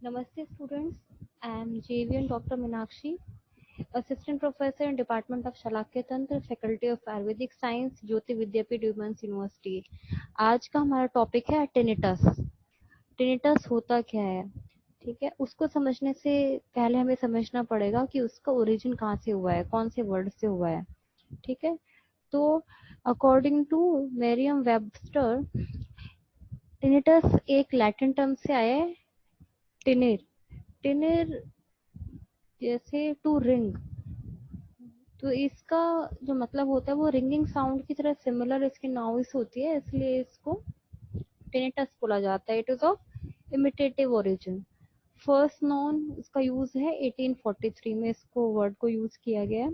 Namaste students, I am JVN Dr. Minakshi, Assistant Professor in Department of Shalakya Tantra, Faculty of Ayurvedic Science, Jyoti Vidyapeeth women's university. आज का हमारा topic है tinnitus. Tinnitus होता क्या है, ठीक है। उसको समझने से पहले हमें समझना पड़ेगा कि उसका ओरिजिन कहाँ से हुआ है, कौन से वर्ड से हुआ है, ठीक है। तो according to Merriam Webster, tinnitus एक लैटिन टर्म से आया है, टिनिर। टिनिर जैसे टू रिंग, तो इसका जो मतलब होता है वो रिंगिंग साउंड की तरह सिमिलर इसकी नॉइस होती है, इसलिए इसको टिनिटस बोला जाता है। It is of imitative origin. First non इसका यूज है 1843 में, इसको वर्ड को यूज किया गया है।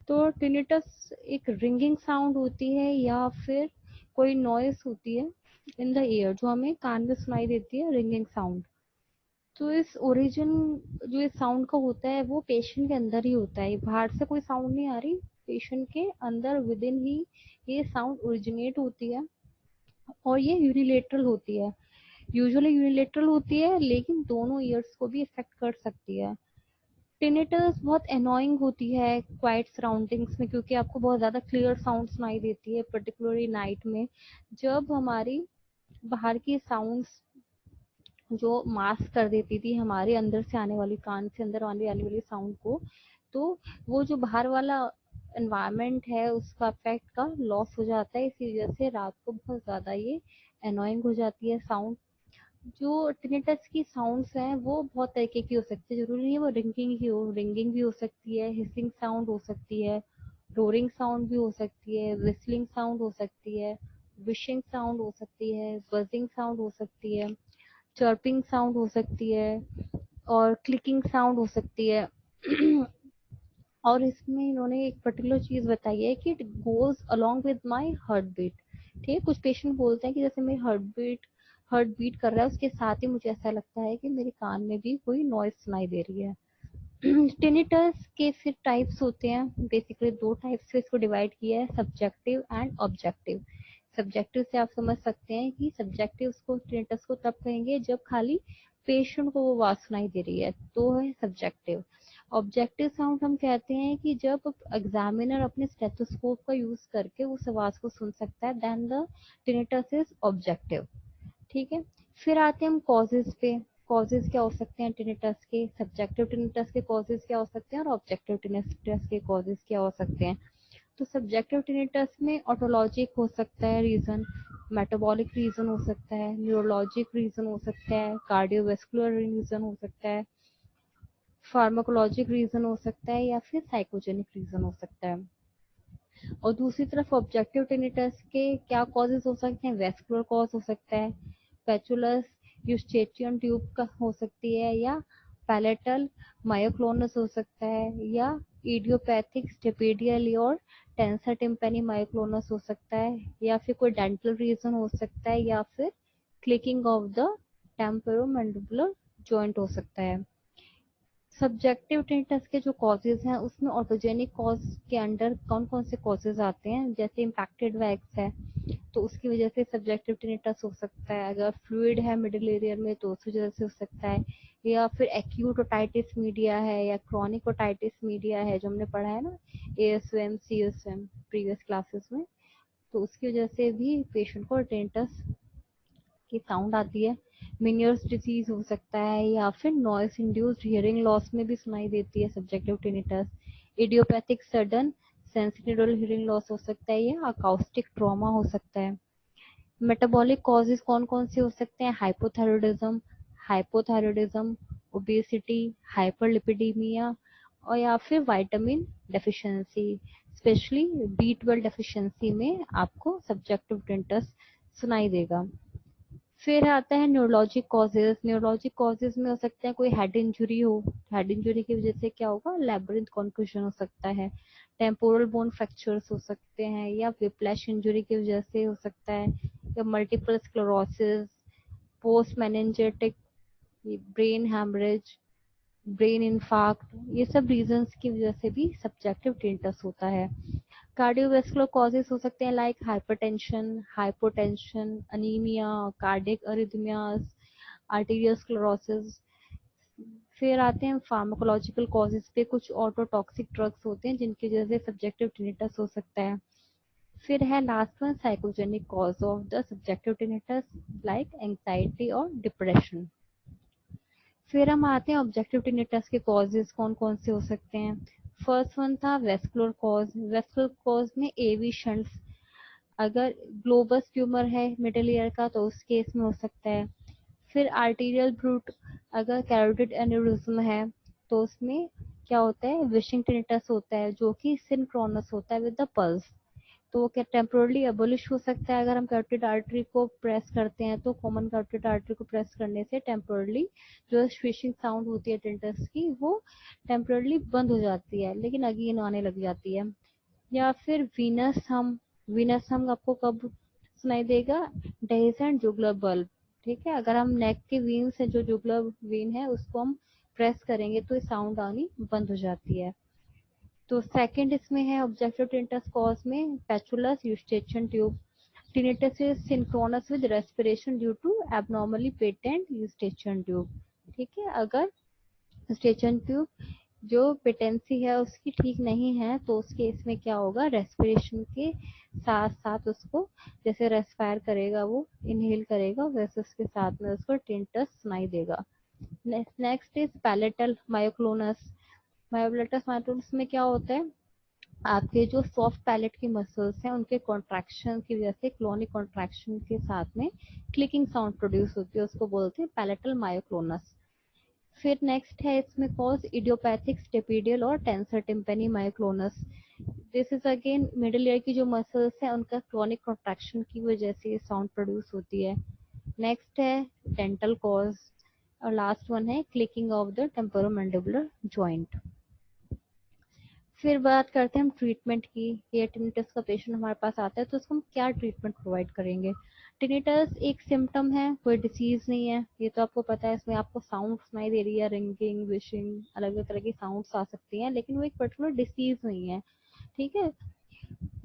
तो टिनिटस एक रिंगिंग साउंड होती है या फिर कोई नॉइस होती है इन द ईयर, जो हमें कान में सुनाई देती है, रिंगिंग साउंड। तो इस ओरिजिन जो इस साउंड का होता है वो पेशेंट के अंदर ही होता है, बाहर से कोई साउंड नहीं आ रही, पेशेंट के अंदर विद इन ही ये साउंड ओरिजिनेट होती है। और ये यूनिलेटरल होती है, यूजुअली यूनिलेटरल होती है, लेकिन दोनों ईयर्स को भी इफेक्ट कर सकती है। टिनिटस बहुत एनोइंग होती है क्वाइट सराउंडिंग्स में, क्योंकि आपको बहुत ज्यादा क्लियर साउंड सुनाई देती है, पर्टिकुलरली नाइट में, जब हमारी बाहर की साउंड्स जो मास्क कर देती थी हमारे अंदर से आने वाली, कान से अंदर आने वाली साउंड को। तो वो जो बाहर वाला एनवायरनमेंट है उसका इफेक्ट का लॉस हो जाता है, इसी वजह से रात को बहुत ज्यादा ये एनोइंग हो जाती है साउंड। जो टिनिटस की साउंड्स हैं वो बहुत तरीके की हो सकती है, जरूरी नहीं है वो रिंगिंग ही हो, रिंगिंग भी हो सकती है, हिसिंग साउंड हो सकती है, रोरिंग साउंड भी हो सकती है, विस्लिंग साउंड हो सकती है, विशिंग साउंड हो सकती है, बजिंग साउंड हो सकती है, चर्पिंग साउंड हो सकती है, और क्लिकिंग साउंड हो सकती है। और इसमें इन्होंने एक पर्टिकुलर चीज बताई है कि it goes along with my heart beat. ठीक है, कुछ पेशेंट बोलते हैं कि जैसे मेरी हार्ट बीट कर रहा है, उसके साथ ही मुझे ऐसा लगता है कि मेरे कान में भी कोई नॉइज सुनाई दे रही है। टिनिटस के फिर टाइप्स होते हैं, बेसिकली दो टाइप्स से इसको डिवाइड किया है, सब्जेक्टिव एंड ऑब्जेक्टिव। सब्जेक्टिव से आप समझ सकते हैं कि सब्जेक्टिव को टिनिटस को तब कहेंगे जब खाली पेशेंट को वो आवाज सुनाई दे रही है, तो है सब्जेक्टिव। ऑब्जेक्टिव साउंड हम कहते हैं कि जब एग्जामिनर अपने स्टेथोस्कोप का यूज करके उस आवाज को सुन सकता है, then the tinnitus is objective. ठीक है। फिर आते हैं हम कॉजेज पे। कॉजेज क्या हो सकते हैं टिनिटस के, सब्जेक्टिव टिनिटस के कॉजेज क्या हो सकते हैं और ऑब्जेक्टिव टिनिटस के कॉजेज क्या हो सकते हैं। तो सब्जेक्टिव टिनिटस में ऑटोलॉजिक हो सकता है रीजन, मेटाबॉलिक रीजन हो सकता है, न्यूरोलॉजिक रीजन हो सकता है, कार्डियोवेस्कुलर रीजन हो सकता है, फार्माकोलॉजिक रीजन हो सकता है, या फिर साइकोजेनिक रीजन हो सकता है। और दूसरी तरफ ऑब्जेक्टिव टिनिटस के क्या कॉजेज हो सकते हैं, वेस्कुलर कॉज हो सकता है, पेचुलस यूस्टेचियन ट्यूब का हो सकती है, या पैलेटल मायोक्लोनस हो सकता है, या इडियोपैथिक स्टेपेडियल और टेंसर टिम्पेनी मायोक्लोनस हो सकता है, या फिर कोई डेंटल रीजन हो सकता है, या फिर clicking of the temporomandibular joint हो सकता है। सब्जेक्टिव टिनिटस के जो कॉजेज हैं उसमें ऑटोजेनिक कॉज के अंडर कौन कौन से कॉजेज आते हैं, जैसे इम्पैक्टेड वैक्स है तो उसकी वजह से सब्जेक्टिव टिनिटस हो सकता है, अगर फ्लूइड है मिडिल एरिया में तो उस वजह से हो सकता है, या फिर एक्यूट ओटाइटिस मीडिया है या क्रॉनिक ओटाइटिस मीडिया है, जो हमने पढ़ा है ना एएसओएम सीएसएम प्रीवियस क्लासेस में, तो उसकी वजह से भी पेशेंट को टिनिटस की साउंड आती है। मिनियर्स डिजीज हो सकता है, या फिर नॉइस इंड्यूस्ड हियरिंग लॉस में भी सुनाई देती है subjective tinnitus. Idiopathic sudden sensitive hearing loss हो सकता है, या अकाउस्टिक ट्रॉमा हो सकता है। मेटाबॉलिक कॉजेज कौन कौन से हो सकते हैं, हाइपोथायरॉयडिज्म, ओबेसिटी, हाइपरलिपिडीमिया, और या फिर vitamin deficiency, specially B12 deficiency में आपको सब्जेक्टिव टिनिटस सुनाई देगा। फिर आता है न्यूरोलॉजिक कॉजेज। न्यूरोलॉजिक कॉजेज में हो सकता है कोई हेड इंजरी हो, हेड इंजरी की वजह से क्या होगा, लैब्रिंथ कॉन्फ्यूजन हो सकता है, टेम्पोरल बोन फ्रैक्चर्स हो सकते हैं, या विप्लैश इंजरी की वजह से हो सकता है, या multiple sclerosis, post meningitic brain haemorrhage, brain infarct, ये सब रीजंस की वजह से भी सब्जेक्टिव टिनिटस होता है। कार्डियोवेस्कुलर कॉजेज हो सकते हैं like hypertension, hypotension, anaemia, cardiac अरिथमियाज, arterial sclerosis, फिर आते हैं फार्माकोलॉजिकल कॉजेज पे, कुछ ऑटोटॉक्सिक ड्रग्स होते हैं जिनकी वजह से सब्जेक्टिव टिनिटस हो सकता है। फिर है last one psychogenic cause of the subjective tinnitus like anxiety और डिप्रेशन। फिर हम आते हैं ऑब्जेक्टिव टिनिटस के कॉजेज कौन कौन से हो सकते हैं। फर्स्ट वन था वेस्कुलर कॉज। वेस्कुलर कॉज में एवी शंट्स, अगर ग्लोबस ट्यूमर है मिडिल ईयर का तो उस केस में हो सकता है। फिर आर्टीरियल ब्रूट, अगर कैरोटिड एन्यूरिज्म है तो उसमें क्या होता है, विशिंग टिनिटस होता है जो कि सिंक्रोनस होता है विद द पल्स। तो वो क्या टेम्पोरली एबोलिश हो सकता है, अगर हम कैरोटिड आर्टरी को प्रेस करते हैं तो कॉमन कैरोटिड आर्टरी को प्रेस करने से टेम्पोरली जो स्विशिंग साउंड होती है टिनिटस की वो टेम्पोरली बंद हो जाती है लेकिन अगेन आने लग जाती है। या फिर वीनस हम, वीनस हम आपको कब सुनाई देगा, डेज एंड जुगलर बल्ब। ठीक है, अगर हम नेक के वीन से जो जुगलर वीन है उसको हम प्रेस करेंगे तो साउंड आनी बंद हो जाती है। तो सेकंड इसमें है ऑब्जेक्टिव टिनिटस कॉज में पैचुलस Eustachian tube. Tinnitus is synchronous with respiration due to abnormally patent eustachian tube। ठीक है, अगर eustachian tube जो पेटेंसी है उसकी ठीक नहीं है तो उस केस में क्या होगा, रेस्पिरेशन के साथ साथ उसको जैसे रेस्पायर करेगा, वो इनहेल करेगा, वैसे उसके साथ में उसको टिंटस सुनाई देगा। Next is palatal myoclonus. मायोप्लेटस मायोक्लोनस में क्या होता है, आपके जो सॉफ्ट पैलेट की मसल्स हैं उनके कॉन्ट्रैक्शन की वजह से क्लोनिक कॉन्ट्रैक्शन के साथ में क्लिकिंग साउंड प्रोड्यूस होती है, उसको बोलते हैं पैलेटल मायोक्लोनस। फिर नेक्स्ट है इसमें कॉज इडियोपैथिक स्टेपिडियल और tensor tympani myoclonus. This is again middle ear की जो मसल्स हैं उनका क्रोनिक कॉन्ट्रैक्शन की वजह से ये साउंड प्रोड्यूस होती है। नेक्स्ट है डेंटल कॉज और लास्ट वन है clicking of the temporomandibular joint. फिर बात करते हैं हम ट्रीटमेंट की। ये टिनिटस का पेशेंट हमारे पास आता है तो उसको हम क्या ट्रीटमेंट प्रोवाइड करेंगे। टिनिटस एक सिम्टम है, कोई डिसीज नहीं है, ये तो आपको पता है। इसमें आपको साउंड सुनाई दे रही है, रिंगिंग, विशिंग, अलग अलग तरह की साउंड्स आ सकती हैं, लेकिन वो एक पर्टिकुलर डिसीज नहीं है। ठीक है,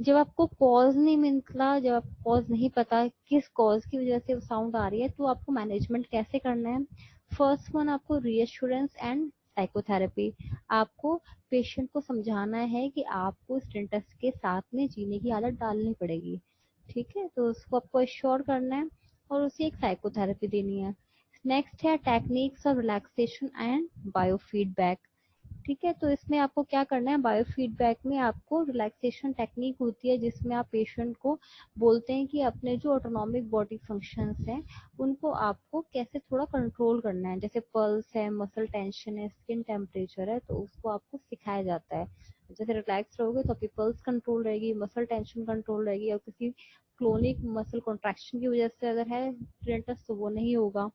जब आपको कॉज नहीं मिलता, जब आपको कॉज नहीं पता किस कॉज की वजह से साउंड आ रही है, तो आपको मैनेजमेंट कैसे करना है। फर्स्ट वन, आपको रीएश्योरेंस एंड साइकोथेरेपी। आपको पेशेंट को समझाना है कि आपको स्टेंटस के साथ में जीने की आदत डालनी पड़ेगी। ठीक है, तो उसको आपको एश्योर करना है और उसे एक साइकोथेरेपी देनी है। नेक्स्ट है techniques of relaxation and biofeedback. ठीक है, तो इसमें आपको क्या करना है, बायो फीडबैक में आपको रिलैक्सेशन टेक्निक होती है जिसमें आप पेशेंट को बोलते हैं कि अपने जो ऑटोनॉमिक बॉडी फंक्शंस हैं उनको आपको कैसे थोड़ा कंट्रोल करना है, जैसे पल्स है, मसल टेंशन है, स्किन टेम्परेचर है, तो उसको आपको सिखाया जाता है। जैसे रिलैक्स रहोगे तो आपकी पल्स कंट्रोल रहेगी, मसल टेंशन कंट्रोल रहेगी, और किसी क्लोनिक मसल कॉन्ट्रैक्शन की वजह से अगर है टिनिटस तो वो नहीं होगा।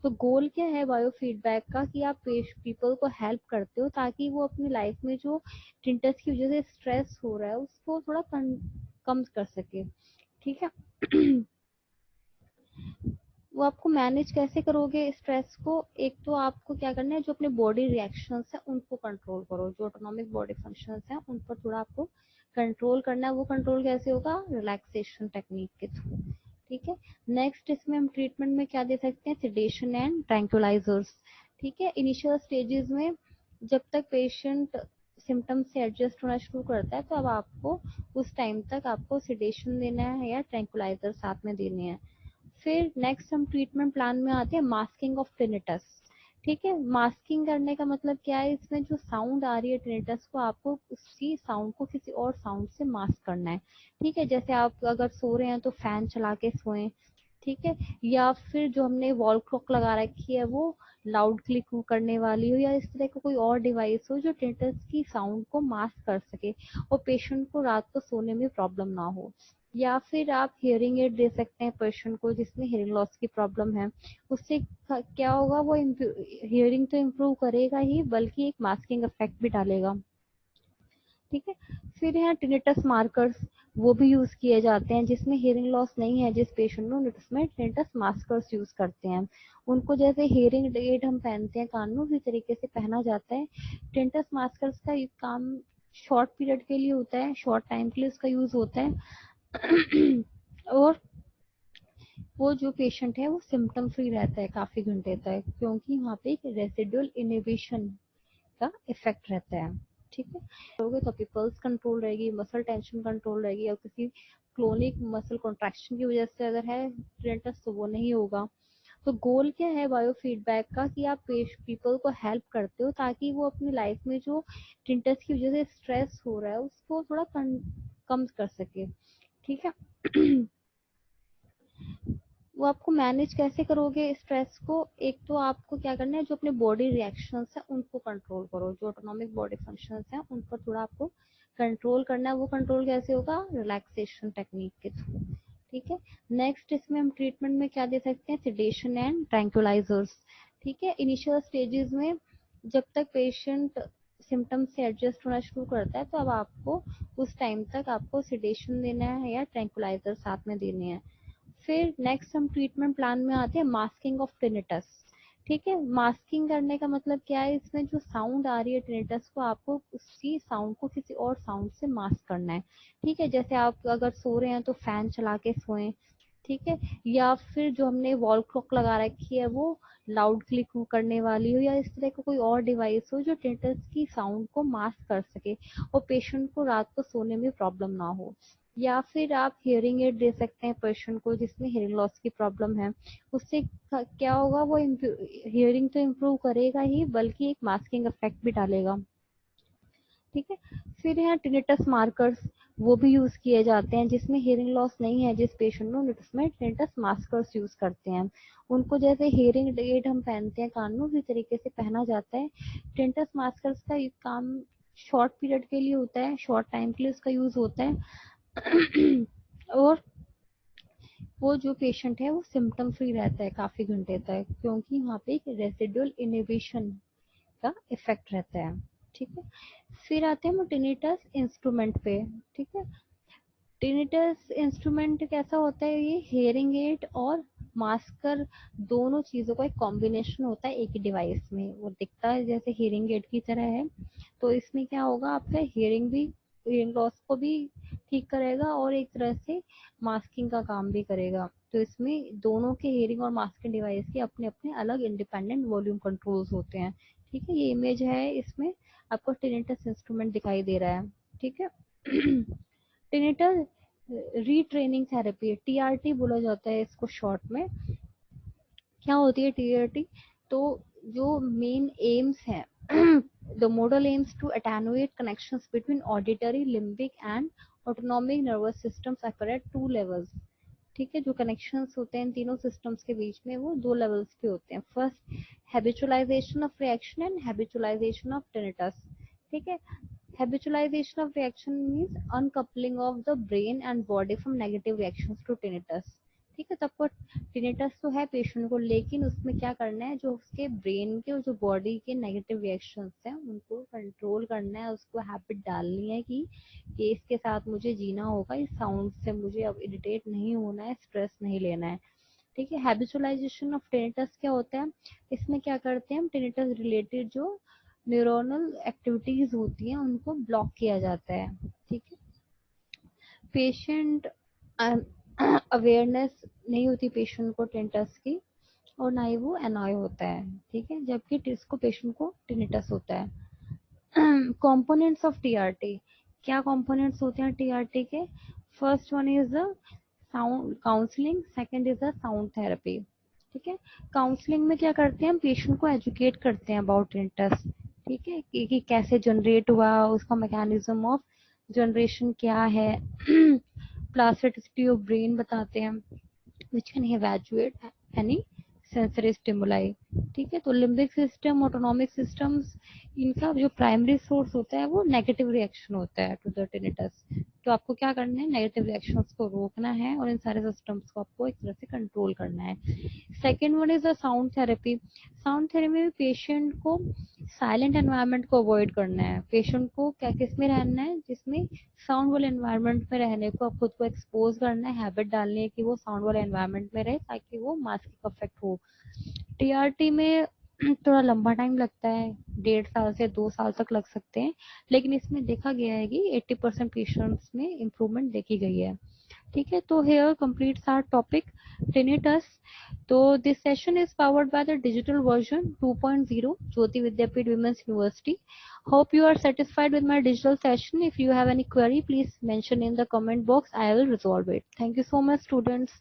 तो गोल क्या है बायो फीडबैक का, कि आप पीपल को हेल्प करते हो ताकि वो अपनी लाइफ में जो टिंटस की वजह से स्ट्रेस हो रहा है उसको थोड़ा कम कर सके। ठीक है वो आपको मैनेज कैसे करोगे स्ट्रेस को, एक तो आपको क्या करना है, जो अपने बॉडी रिएक्शंस है उनको कंट्रोल करो, जो ऑटोनॉमिक बॉडी फंक्शंस है उन पर थोड़ा आपको कंट्रोल करना है। वो कंट्रोल कैसे होगा, रिलैक्सेशन टेक्निक के थ्रू। ठीक है, नेक्स्ट इसमें हम ट्रीटमेंट में क्या दे सकते हैं, सिडेशन एंड ट्रैंक्विलाइजर्स। ठीक है, इनिशियल स्टेजेस में जब तक पेशेंट सिम्टम्स से एडजस्ट होना शुरू करता है तो अब आपको उस टाइम तक आपको सिडेशन देना है या ट्रैंक्विलाइजर साथ में देने हैं। फिर नेक्स्ट हम ट्रीटमेंट प्लान में आते हैं मास्किंग ऑफ टिनिटस। ठीक है, मास्किंग करने का मतलब क्या है, इसमें जो साउंड आ रही है टिनिटस को आपको उसी साउंड को किसी और साउंड से मास्क करना है। ठीक है, जैसे आप अगर सो रहे हैं तो फैन चला के सोएं। ठीक है, या फिर जो हमने वॉल क्लॉक लगा रखी है वो लाउड क्लिक करने वाली हो, या इस तरह का कोई और डिवाइस हो जो टिनिटस की साउंड को मास्क कर सके और पेशेंट को रात को सोने में प्रॉब्लम ना हो। या फिर आप हियरिंग एड दे सकते हैं पेशेंट को जिसमें हियरिंग लॉस की प्रॉब्लम है। उससे क्या होगा, वो हियरिंग तो इम्प्रूव करेगा ही बल्कि एक मास्किंग इफेक्ट भी डालेगा। ठीक है, फिर यहाँ टिनिटस मार्कर्स, वो भी यूज किए जाते हैं जिसमें हियरिंग लॉस नहीं है जिस पेशेंट में, उसमें टिनिटस मार्कर्स यूज करते हैं। उनको जैसे हियरिंग एड हम पहनते हैं कान में उसी तरीके से पहना जाता है। टिनिटस मार्कर्स का काम शॉर्ट पीरियड के लिए होता है, शॉर्ट टाइम के लिए उसका यूज होता है और वो जो पेशेंट है वो सिम्टम फ्री रहता है काफी घंटे तक, क्योंकि वहाँ पे एक रेसिडुअल इनहिबिशन का इफेक्ट रहता है। ठीक है, करोगे तो आपकी पल्स कंट्रोल रहेगी, मसल टेंशन कंट्रोल रहेगी, और किसी क्लोनिक मसल कॉन्ट्रैक्शन की वजह से अगर है टिनिटस तो वो नहीं होगा। तो गोल क्या है बायो फीडबैक का, कि आप पीपल को हेल्प करते हो ताकि वो अपनी लाइफ में जो टिनिटस की वजह से स्ट्रेस हो रहा है उसको थोड़ा कम कर सके। ठीक है। वो आपको मैनेज कैसे करोगे स्ट्रेस को, एक तो आपको क्या करना है, जो अपने बॉडी रिएक्शंस है उनको कंट्रोल करो, जो ऑटोनॉमिक बॉडी फंक्शंस है उन पर थोड़ा आपको कंट्रोल करना है। वो कंट्रोल कैसे होगा, रिलैक्सेशन टेक्निक के थ्रू। ठीक है। नेक्स्ट इसमें हम ट्रीटमेंट में क्या दे सकते हैं, सिडेशन एंड ट्रैंक्विलाइजर्स। ठीक है, इनिशियल स्टेजेस में जब तक पेशेंट सिम्टम्स से एडजस्ट होना शुरू करता है तो अब आपको उस टाइम तक आपको सिडेशन देना है या ट्रैंक्विलाइजर साथ में देने हैं। फिर नेक्स्ट हम ट्रीटमेंट प्लान में आते हैं मास्किंग ऑफ टिनिटस। ठीक है, मास्किंग करने का मतलब क्या है, इसमें जो साउंड आ रही है टिनिटस को आपको उसी साउंड को किसी और साउंड से मास्क करना है। ठीक है, जैसे आप अगर सो रहे हैं तो फैन चला के सोएं। ठीक है, या फिर जो हमने वॉल क्लॉक लगा रखी है वो लाउड क्लिक करने वाली हो, या इस तरह का कोई और डिवाइस हो जो टिनिटस की साउंड को मास्क कर सके और पेशेंट को रात को सोने में प्रॉब्लम ना हो। या फिर आप हियरिंग एड दे सकते हैं पेशेंट को जिसमें हियरिंग लॉस की प्रॉब्लम है। उससे क्या होगा, वो हियरिंग तो इम्प्रूव करेगा ही बल्कि एक मास्किंग इफेक्ट भी डालेगा। ठीक है। फिर यहाँ टिनिटस मार्कर्स वो भी यूज किए जाते हैं, जिसमें हियरिंग लॉस नहीं है जिस पेशेंट में उसमें टिनिटस मार्कर्स यूज करते हैं। उनको जैसे हियरिंग एड हम पहनते हैं कान में उसी तरीके से पहना जाता है। टिनिटस मार्कर्स का काम शॉर्ट पीरियड के लिए होता है, शॉर्ट टाइम के लिए उसका यूज होता है। और वो जो पेशेंट है वो सिम्टम फ्री रहता है काफी घंटे तक, क्योंकि वहाँ पे एक रेसिडुअल इनहिबिशन का इफेक्ट रहता है। ठीक है। फिर आते हैं हम टिनिटस इंस्ट्रूमेंट पे। ठीक है, टिनिटस इंस्ट्रूमेंट कैसा होता है, ये हेयरिंग एड और मास्कर दोनों चीजों का एक कॉम्बिनेशन होता है एक ही डिवाइस में। वो दिखता है जैसे हेयरिंग एड की तरह है, तो इसमें क्या होगा, आपका हियरिंग लॉस को भी ठीक करेगा और एक तरह से मास्किंग का काम भी करेगा। तो इसमें दोनों के हियरिंग और मास्किंग डिवाइस के अपने अपने अलग इंडिपेंडेंट वॉल्यूम कंट्रोल्स होते हैं। ठीक है, ये इमेज है, इसमें आपको टिनिटस इंस्ट्रूमेंट दिखाई दे रहा है। ठीक है। टिनिटस रीट्रेनिंग थेरेपी, टीआरटी बोला जाता है इसको शॉर्ट में। क्या होती है टीआरटी, तो जो मेन एम्स है, the model aims to attenuate connections between auditory limbic and autonomic nervous systems occur at two levels. ठीक है, जो कनेक्शंस होते हैं इन तीनों सिस्टम्स के बीच में वो दो लेवल्स पे होते हैं। First, habitualization of reaction and habitualization of tinnitus. ठीक है, habitualization of reaction means uncoupling of the brain and body from negative reactions to tinnitus। ठीक है, तब पर tinnitus तो है पेशेंट को, लेकिन उसमें क्या करना है, जो उसके ब्रेन के और जो बॉडी के नेगेटिव रिएक्शंस हैं उनको कंट्रोल करना है, उसको हैबिट डालनी है कि इसके साथ मुझे जीना होगा, इस साउंड से मुझे अब इरिटेट नहीं होना है, स्ट्रेस नहीं लेना है। ठीक है, हैबिचुअलाइजेशन ऑफ टिनिटस क्या होता है, इसमें क्या करते हैं हम, टिनिटस रिलेटेड जो न्यूरोनल एक्टिविटीज होती हैं उनको ब्लॉक किया जाता है। ठीक है, पेशेंट अवेयरनेस नहीं होती पेशेंट को टिनिटस की, और ना ही वो एनॉय होता है। ठीक है, जबकि इसको पेशेंट को टिनिटस होता है। कंपोनेंट्स ऑफ टीआरटी, क्या कंपोनेंट्स होते हैं टीआरटी के, first one is the sound counselling, second is the sound therapy. ठीक है, काउंसलिंग में क्या करते हैं हम, पेशेंट को एजुकेट करते हैं अबाउट टिनिटस। ठीक है, कि कैसे जनरेट हुआ, उसका मैकेनिज्म ऑफ जनरेशन क्या है, प्लास्टिसिटी ऑफ ब्रेन बताते हैं, which can evaluate any sensory stimuli। ठीक है, तो लिम्बिक सिस्टम, ऑटोनॉमिक सिस्टम्स, इनका जो प्राइमरी सोर्स होता है वो नेगेटिव रिएक्शन होता है टू द टिनिटस। तो आपको क्या करना है, नेगेटिव रिएक्शंस को रोकना है और इन सारे सिस्टम्स को आपको एक तरह से कंट्रोल करना है। Second one is the sound therapy. Sound therapy में पेशेंट को साइलेंट एनवायरनमेंट को अवॉइड करना है, पेशेंट को क्या किस में रहना है, जिसमें साउंड वाले एनवायरनमेंट में रहने को आप खुद को एक्सपोज करना है, हैबिट डालनी है कि वो साउंड वाले एनवायरनमेंट में रहे ताकि वो मास्किंग इफेक्ट हो। टीआरटी में थोड़ा लंबा टाइम लगता है, 1.5 साल से 2 साल तक लग सकते हैं, लेकिन इसमें देखा गया है कि 80% पेशेंट्स में इम्प्रूवमेंट देखी गई है। ठीक है, तो here completes our topic tinnitus. तो this session is powered by the digital version 2.0 Jyoti Vidyapeeth Women's University. Hope you are satisfied with my digital session. If you have any query, please mention in the comment box. I will resolve it. Thank you so much, students.